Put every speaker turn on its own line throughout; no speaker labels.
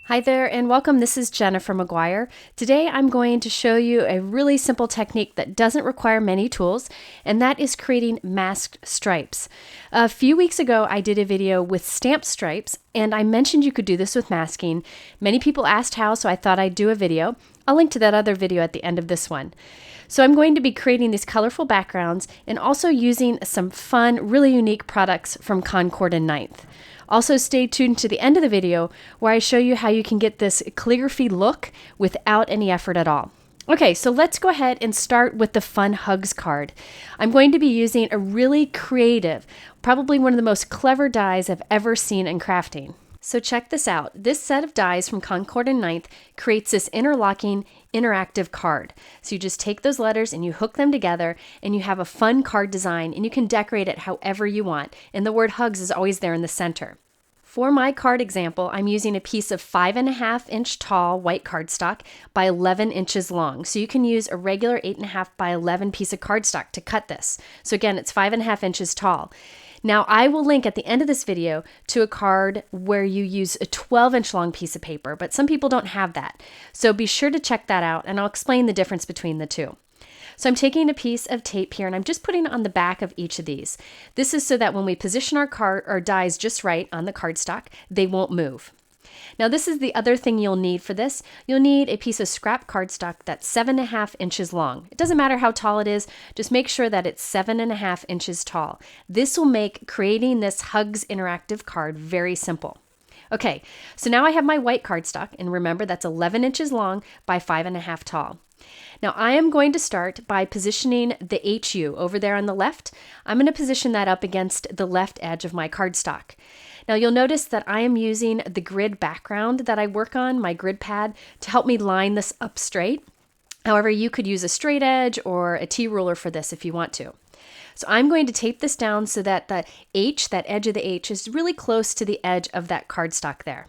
Hi there and welcome. This is Jennifer McGuire. Today I'm going to show you a really simple technique that doesn't require many tools, and that is creating masked stripes. A few weeks ago I did a video with stamp stripes and I mentioned you could do this with masking. Many people asked how, so I thought I'd do a video. I'll link to that other video at the end of this one. So I'm going to be creating these colorful backgrounds and also using some fun, really unique products from Concord and Ninth. Also stay tuned to the end of the video where I show you how you can get this calligraphy look without any effort at all. Okay, so let's go ahead and start with the Fun Hugs card. I'm going to be using a really creative, probably one of the most clever dies I've ever seen in crafting. So check this out. This set of dies from Concord and Ninth creates this interlocking interactive card. So you just take those letters and you hook them together and you have a fun card design and you can decorate it however you want. And the word hugs is always there in the center. For my card example, I'm using a piece of 5.5 inch tall white cardstock by 11 inches long. So you can use a regular 8.5 by 11 piece of cardstock to cut this. So again, it's 5.5 inches tall. Now I will link at the end of this video to a card where you use a 12-inch long piece of paper, but some people don't have that. So be sure to check that out and I'll explain the difference between the two. So I'm taking a piece of tape here and I'm just putting it on the back of each of these. This is so that when we position our dies just right on the cardstock, they won't move. Now this is the other thing you'll need for this. You'll need a piece of scrap cardstock that's 7.5 inches long. It doesn't matter how tall it is, just make sure that it's 7.5 inches tall. This will make creating this Hugs interactive card very simple. Okay, so now I have my white cardstock, and remember that's 11 inches long by 5.5 tall. Now I am going to start by positioning the HU over there on the left. I'm going to position that up against the left edge of my cardstock. Now you'll notice that I am using the grid background that I work on, my grid pad, to help me line this up straight. However, you could use a straight edge or a T-ruler for this if you want to. So I'm going to tape this down so that the H, that edge of the H, is really close to the edge of that cardstock there.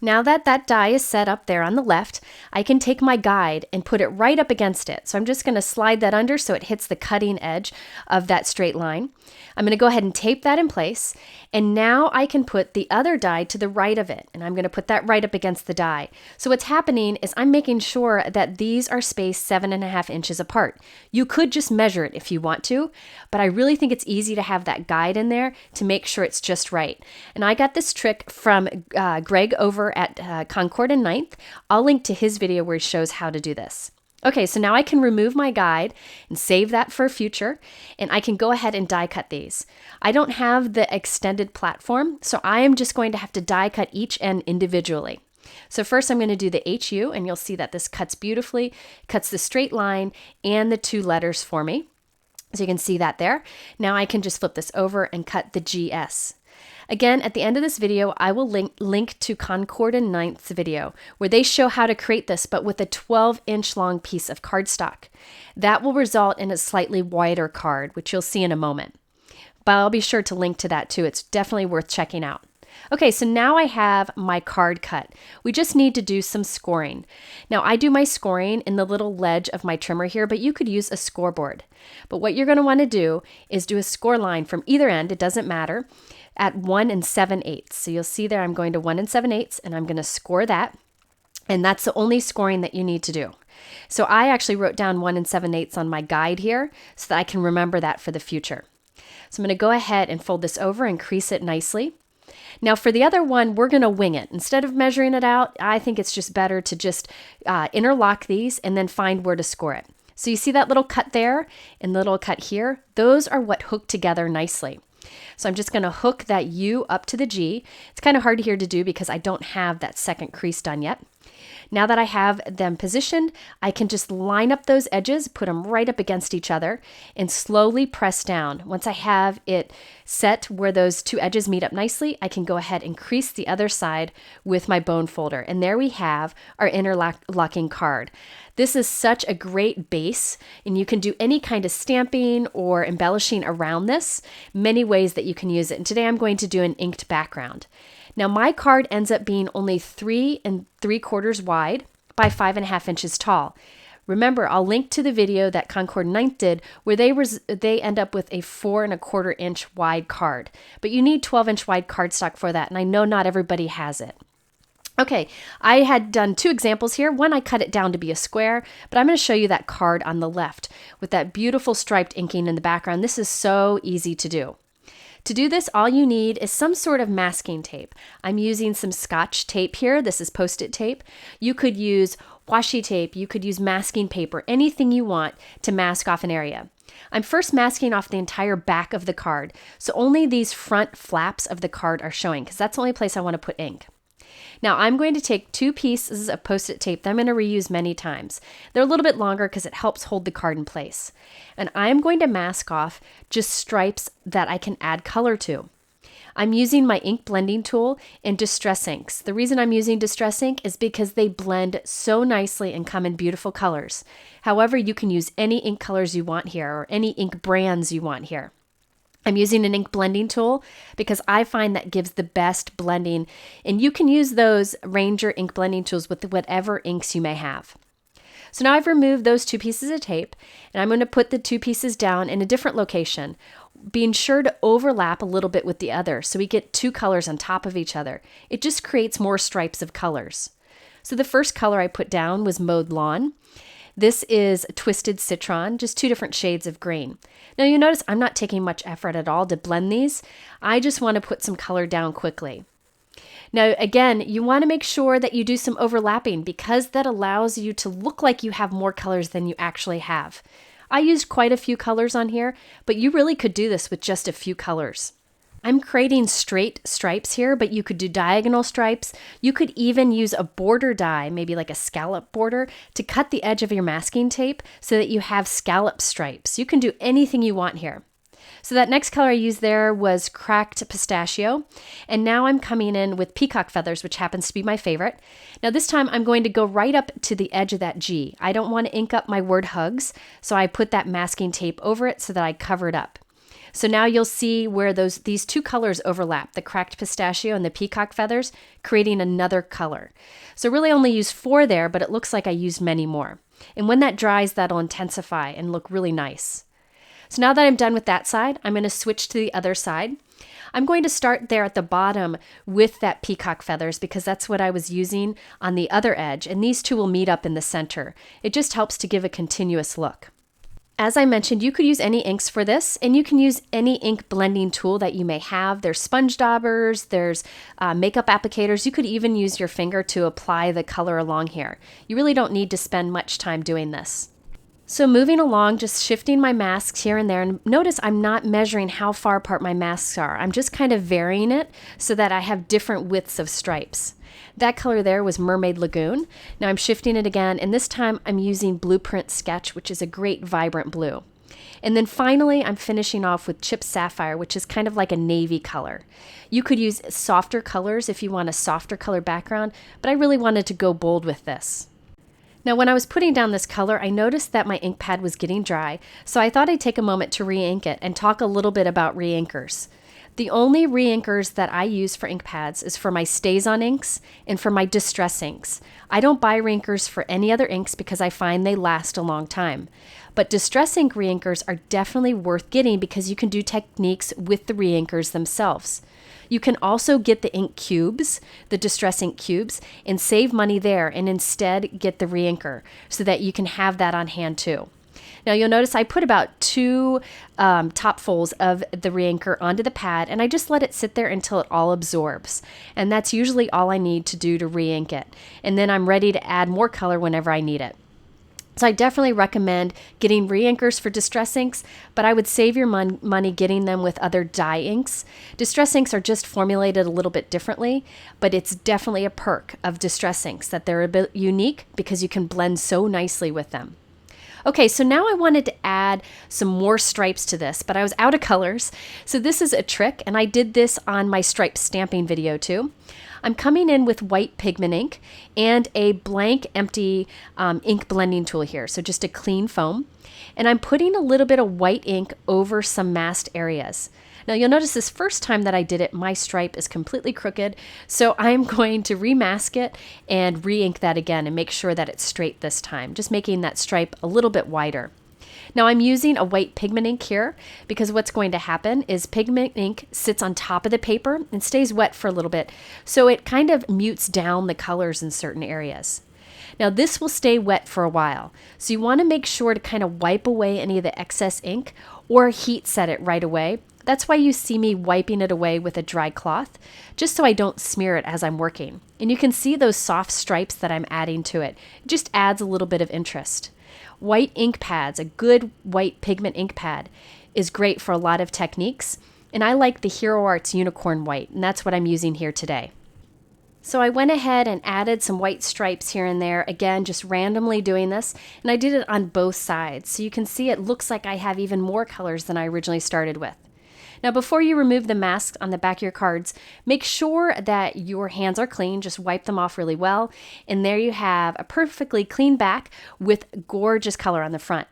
Now that that die is set up there on the left, I can take my guide and put it right up against it. So I'm just going to slide that under so it hits the cutting edge of that straight line. I'm going to go ahead and tape that in place. And now I can put the other die to the right of it. And I'm going to put that right up against the die. So what's happening is I'm making sure that these are spaced 7.5 inches apart. You could just measure it if you want to, but I really think it's easy to have that guide in there to make sure it's just right. And I got this trick from Greg over at Concord and Ninth. I'll link to his video where he shows how to do this. Okay, so now I can remove my guide and save that for future, and I can go ahead and die cut these. I don't have the extended platform, so I am just going to have to die cut each end individually. So first I'm going to do the HU, and you'll see that this cuts beautifully, cuts the straight line and the two letters for me. So you can see that there. Now I can just flip this over and cut the GS. Again, at the end of this video, I will link to Concord and Ninth's video where they show how to create this, but with a 12-inch long piece of cardstock. That will result in a slightly wider card, which you'll see in a moment. But I'll be sure to link to that too. It's definitely worth checking out. Okay, so now I have my card cut. We just need to do some scoring. Now I do my scoring in the little ledge of my trimmer here, but you could use a scoreboard. But what you're going to want to do is do a score line from either end, it doesn't matter, at 1 7/8. So you'll see there I'm going to 1 7/8 and I'm going to score that. And that's the only scoring that you need to do. So I actually wrote down 1 7/8 on my guide here so that I can remember that for the future. So I'm going to go ahead and fold this over and crease it nicely. Now for the other one, we're going to wing it. Instead of measuring it out, I think it's just better to just interlock these and then find where to score it. So you see that little cut there and the little cut here? Those are what hook together nicely. So I'm just going to hook that U up to the G. It's kind of hard here to do because I don't have that second crease done yet. Now that I have them positioned, I can just line up those edges, put them right up against each other, and slowly press down. Once I have it set where those two edges meet up nicely, I can go ahead and crease the other side with my bone folder. And there we have our interlocking card. This is such a great base, and you can do any kind of stamping or embellishing around this, many ways that you can use it. And today I'm going to do an inked background. Now my card ends up being only 3 3/4 wide by 5.5 inches tall. Remember, I'll link to the video that Concord Ninth did where they end up with a 4 1/4 inch wide card. But you need 12-inch wide cardstock for that, and I know not everybody has it. Okay, I had done 2 examples here. One, I cut it down to be a square, but I'm going to show you that card on the left with that beautiful striped inking in the background. This is so easy to do. To do this, all you need is some sort of masking tape. I'm using some Scotch tape here. This is Post-it tape. You could use washi tape. You could use masking paper, anything you want to mask off an area. I'm first masking off the entire back of the card, so only these front flaps of the card are showing because that's the only place I want to put ink. Now I'm going to take 2 pieces of Post-it tape that I'm going to reuse many times. They're a little bit longer because it helps hold the card in place. And I'm going to mask off just stripes that I can add color to. I'm using my ink blending tool in Distress Inks. The reason I'm using Distress Ink is because they blend so nicely and come in beautiful colors. However, you can use any ink colors you want here or any ink brands you want here. I'm using an ink blending tool because I find that gives the best blending, and you can use those Ranger ink blending tools with whatever inks you may have. So now I've removed those 2 pieces of tape, and I'm going to put the 2 pieces down in a different location, being sure to overlap a little bit with the other so we get 2 colors on top of each other. It just creates more stripes of colors. So the first color I put down was Mowed Lawn. This is Twisted Citron, just 2 different shades of green. Now you notice I'm not taking much effort at all to blend these. I just want to put some color down quickly. Now again, you want to make sure that you do some overlapping because that allows you to look like you have more colors than you actually have. I used quite a few colors on here, but you really could do this with just a few colors. I'm creating straight stripes here, but you could do diagonal stripes. You could even use a border die, maybe like a scallop border, to cut the edge of your masking tape so that you have scallop stripes. You can do anything you want here. So that next color I used there was Cracked Pistachio. And now I'm coming in with Peacock Feathers, which happens to be my favorite. Now this time I'm going to go right up to the edge of that G. I don't want to ink up my word hugs, so I put that masking tape over it so that I cover it up. So now you'll see where these 2 colors overlap, the Cracked Pistachio and the Peacock Feathers, creating another color. So really only used 4 there, but it looks like I used many more. And when that dries, that'll intensify and look really nice. So now that I'm done with that side, I'm going to switch to the other side. I'm going to start there at the bottom with that Peacock Feathers because that's what I was using on the other edge, and these 2 will meet up in the center. It just helps to give a continuous look. As I mentioned, you could use any inks for this, and you can use any ink blending tool that you may have. There's sponge daubers, there's makeup applicators. You could even use your finger to apply the color along here. You really don't need to spend much time doing this. So moving along, just shifting my masks here and there, and notice I'm not measuring how far apart my masks are. I'm just kind of varying it so that I have different widths of stripes. That color there was Mermaid Lagoon. Now I'm shifting it again, and this time I'm using Blueprint Sketch, which is a great vibrant blue. And then finally, I'm finishing off with Chip Sapphire, which is kind of like a navy color. You could use softer colors if you want a softer color background, but I really wanted to go bold with this. Now when I was putting down this color, I noticed that my ink pad was getting dry, so I thought I'd take a moment to re-ink it and talk a little bit about re-inkers. The only re-inkers that I use for ink pads is for my StazOn inks and for my Distress inks. I don't buy re-inkers for any other inks because I find they last a long time. But Distress ink re-inkers are definitely worth getting because you can do techniques with the re-inkers themselves. You can also get the ink cubes, the Distress ink cubes, and save money there and instead get the re-inker so that you can have that on hand too. Now you'll notice I put about 2 top folds of the re-inker onto the pad, and I just let it sit there until it all absorbs. And that's usually all I need to do to re-ink it. And then I'm ready to add more color whenever I need it. So I definitely recommend getting re-inkers for Distress inks, but I would save your money getting them with other dye inks. Distress inks are just formulated a little bit differently, but it's definitely a perk of Distress inks that they're a bit unique because you can blend so nicely with them. Okay, so now I wanted to add some more stripes to this, but I was out of colors. So this is a trick, and I did this on my stripe stamping video too. I'm coming in with white pigment ink and a blank empty ink blending tool here, so just a clean foam. And I'm putting a little bit of white ink over some masked areas. Now you'll notice this first time that I did it, my stripe is completely crooked, so I'm going to remask it and re-ink that again and make sure that it's straight this time, just making that stripe a little bit wider. Now I'm using a white pigment ink here because what's going to happen is pigment ink sits on top of the paper and stays wet for a little bit, so it kind of mutes down the colors in certain areas. Now this will stay wet for a while, so you want to make sure to kind of wipe away any of the excess ink or heat set it right away. That's why you see me wiping it away with a dry cloth, just so I don't smear it as I'm working. And you can see those soft stripes that I'm adding to it. It just adds a little bit of interest. White ink pads, a good white pigment ink pad, is great for a lot of techniques, and I like the Hero Arts Unicorn White, and that's what I'm using here today. So I went ahead and added some white stripes here and there, again, just randomly doing this, and I did it on both sides. So you can see it looks like I have even more colors than I originally started with. Now before you remove the mask on the back of your cards, make sure that your hands are clean, just wipe them off really well, and there you have a perfectly clean back with gorgeous color on the front.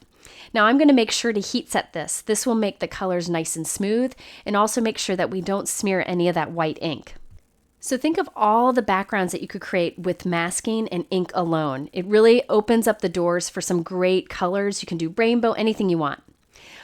Now I'm going to make sure to heat set this. This will make the colors nice and smooth, and also make sure that we don't smear any of that white ink. So think of all the backgrounds that you could create with masking and ink alone. It really opens up the doors for some great colors. You can do rainbow, anything you want.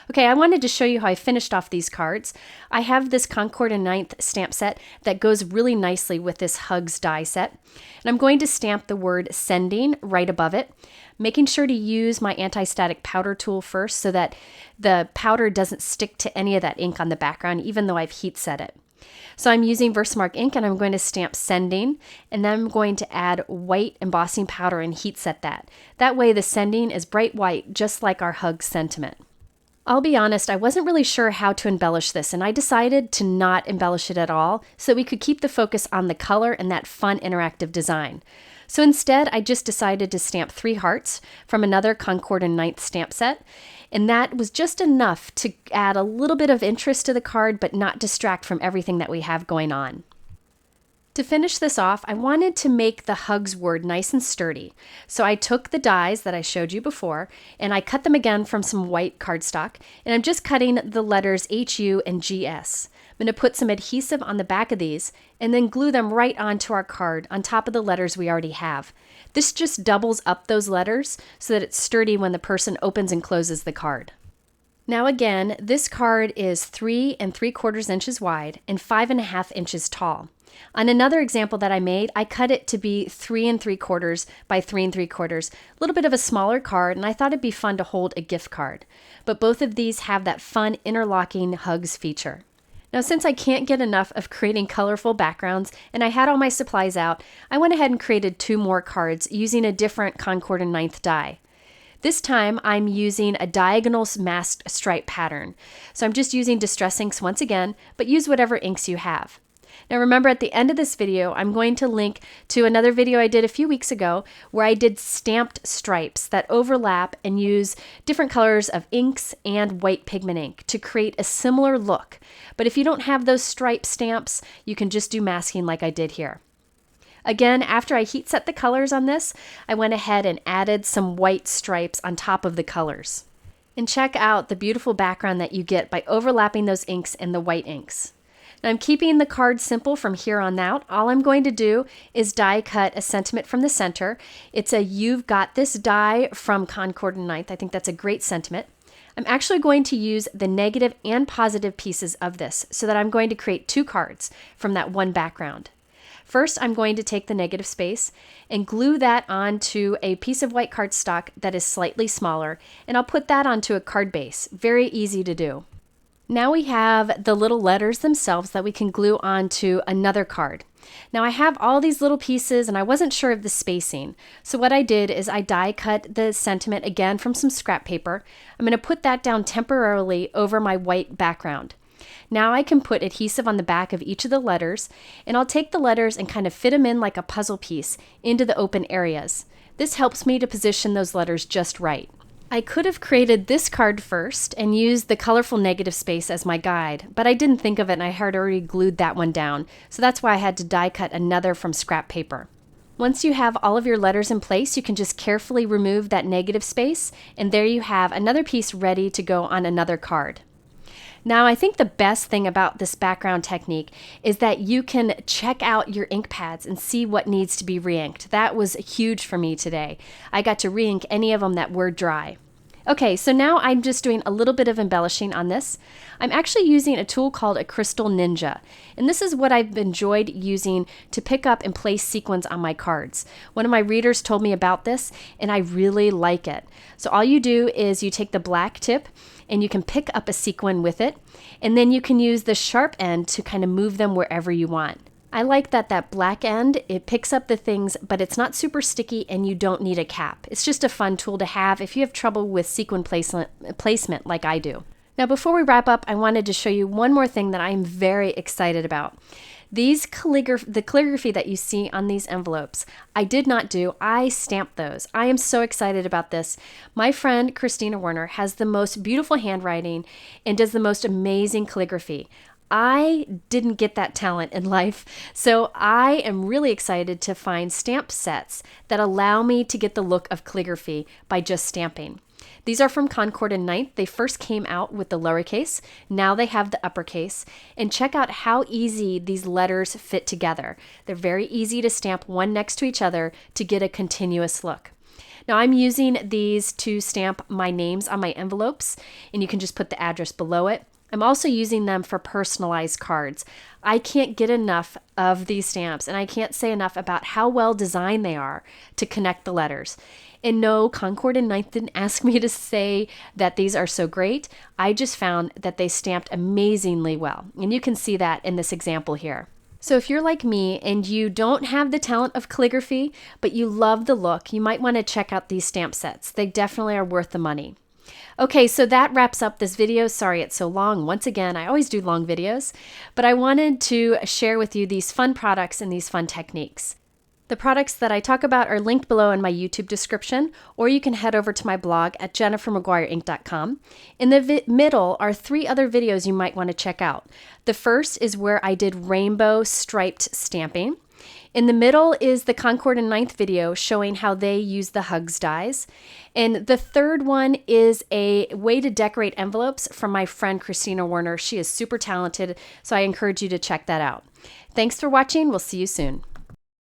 Okay, I wanted to show you how I finished off these cards. I have this Concord and Ninth stamp set that goes really nicely with this Hugs die set. And I'm going to stamp the word sending right above it, making sure to use my anti-static powder tool first so that the powder doesn't stick to any of that ink on the background, even though I've heat set it. So I'm using Versamark ink and I'm going to stamp sending, and then I'm going to add white embossing powder and heat set that. That way the sending is bright white, just like our Hugs sentiment. I'll be honest, I wasn't really sure how to embellish this, and I decided to not embellish it at all so we could keep the focus on the color and that fun interactive design. So instead, I just decided to stamp 3 hearts from another Concord and Ninth stamp set, and that was just enough to add a little bit of interest to the card but not distract from everything that we have going on. To finish this off, I wanted to make the Hugs word nice and sturdy. So I took the dies that I showed you before, and I cut them again from some white cardstock, and I'm just cutting the letters HU and GS. I'm going to put some adhesive on the back of these, and then glue them right onto our card on top of the letters we already have. This just doubles up those letters so that it's sturdy when the person opens and closes the card. Now again, this card is 3 3/4 inches wide and 5.5 inches tall. On another example that I made, I cut it to be 3 3/4 by 3 3/4, a little bit of a smaller card, and I thought it'd be fun to hold a gift card. But both of these have that fun interlocking Hugs feature. Now since I can't get enough of creating colorful backgrounds and I had all my supplies out, I went ahead and created 2 more cards using a different Concord and Ninth die. This time I'm using a diagonal masked stripe pattern. So I'm just using Distress inks once again, but use whatever inks you have. Now remember, at the end of this video, I'm going to link to another video I did a few weeks ago where I did stamped stripes that overlap and use different colors of inks and white pigment ink to create a similar look. But if you don't have those stripe stamps, you can just do masking like I did here. Again, after I heat set the colors on this, I went ahead and added some white stripes on top of the colors. And check out the beautiful background that you get by overlapping those inks and the white inks. Now I'm keeping the card simple from here on out. All I'm going to do is die cut a sentiment from the center. It's a You've Got This die from Concord and Ninth. I think that's a great sentiment. I'm actually going to use the negative and positive pieces of this so that I'm going to create 2 cards from that one background. First, I'm going to take the negative space and glue that onto a piece of white cardstock that is slightly smaller, and I'll put that onto a card base. Very easy to do. Now we have the little letters themselves that we can glue onto another card. Now I have all these little pieces and I wasn't sure of the spacing. So what I did is I die cut the sentiment again from some scrap paper. I'm going to put that down temporarily over my white background. Now I can put adhesive on the back of each of the letters, and I'll take the letters and kind of fit them in like a puzzle piece into the open areas. This helps me to position those letters just right. I could have created this card first and used the colorful negative space as my guide, but I didn't think of it and I had already glued that one down, so that's why I had to die cut another from scrap paper. Once you have all of your letters in place, you can just carefully remove that negative space, and there you have another piece ready to go on another card. Now, I think the best thing about this background technique is that you can check out your ink pads and see what needs to be re-inked. That was huge for me today. I got to re-ink any of them that were dry. Okay, so now I'm just doing a little bit of embellishing on this. I'm actually using a tool called a Crystal Ninja, and this is what I've enjoyed using to pick up and place sequins on my cards. One of my readers told me about this, and I really like it. So all you do is you take the black tip, and you can pick up a sequin with it, and then you can use the sharp end to kind of move them wherever you want. I like that black end, it picks up the things, but it's not super sticky and you don't need a cap. It's just a fun tool to have if you have trouble with sequin placement like I do. Now before we wrap up, I wanted to show you one more thing that I'm very excited about. The calligraphy that you see on these envelopes, I did not do, I stamped those. I am so excited about this. My friend Christina Werner has the most beautiful handwriting and does the most amazing calligraphy. I didn't get that talent in life, so I am really excited to find stamp sets that allow me to get the look of calligraphy by just stamping. These are from Concord and Ninth. They first came out with the lowercase. Now they have the uppercase. And check out how easy these letters fit together. They're very easy to stamp one next to each other to get a continuous look. Now I'm using these to stamp my names on my envelopes, and you can just put the address below it. I'm also using them for personalized cards. I can't get enough of these stamps, and I can't say enough about how well designed they are to connect the letters. And no, Concord and Ninth didn't ask me to say that these are so great. I just found that they stamped amazingly well, and you can see that in this example here. So if you're like me and you don't have the talent of calligraphy, but you love the look, you might want to check out these stamp sets. They definitely are worth the money. Okay, so that wraps up this video. Sorry it's so long. Once again, I always do long videos, but I wanted to share with you these fun products and these fun techniques. The products that I talk about are linked below in my YouTube description, or you can head over to my blog at jennifermcguireinc.com. In the middle are 3 other videos you might want to check out. The first is where I did rainbow striped stamping. In the middle is the Concord and Ninth video showing how they use the Hugs dies. And the third one is a way to decorate envelopes from my friend Christina Werner. She is super talented, so I encourage you to check that out. Thanks for watching. We'll see you soon.